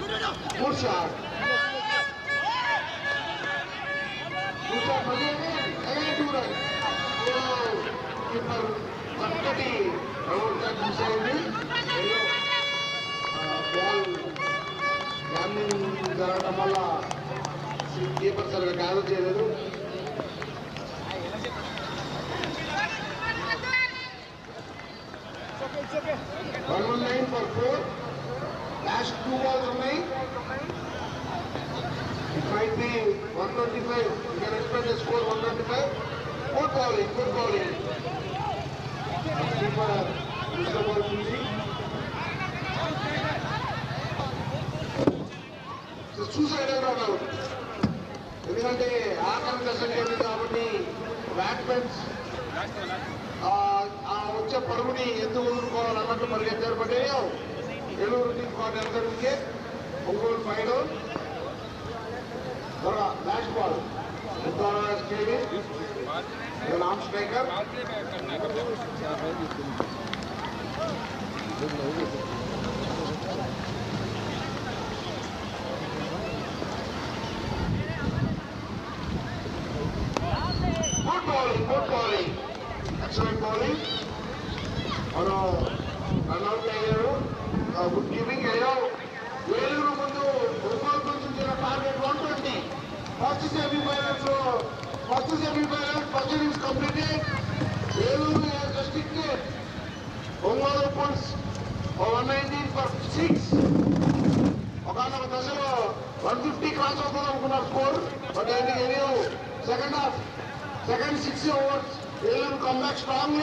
Good shot. Good shot. Again 2 runs. Oh, keeper చక్కటి out miss అయింది. Ball landing జరగడం వల్ల కీపర్ సరిగా క్యాచ్ చేయలేదు. Okay. 119 for 4. Last 2 balls ఉన్నాయి. It might be 125. You can expect a score 125. Good bowling. Keeper చూసుకోబోతుంది. Suicide out. ఎందుకంటే ఆఖరి దశకు వెళ్ళింది కాబట్టి బ్యాట్స్మెన్స్ వచ్చే పరుగుని ఎందుకు వదులుకోవాలన్నట్టు పరిగెత్తారు. బట్ ఏలూరు తీసుకోవాలి అందరి wicket. Ongole 5 down. Last ball arm striker. Good bowling. Excellent bowling. మనం రన్అట్ అయ్యారు. గుడ్ కీపింగ్ అయ్యావు. ఏలూరు ముందు ఒంగోలు నుంచి target 120. First semifinals first innings completed. Eluru just ticket. Ongole పుల్స్ 119 ఫర్ 6. ఒకనొక దశలో 150 క్రాస్ అవుతుంది అనుకున్నారు score. But second half, second 6 overs, they will come back strongly.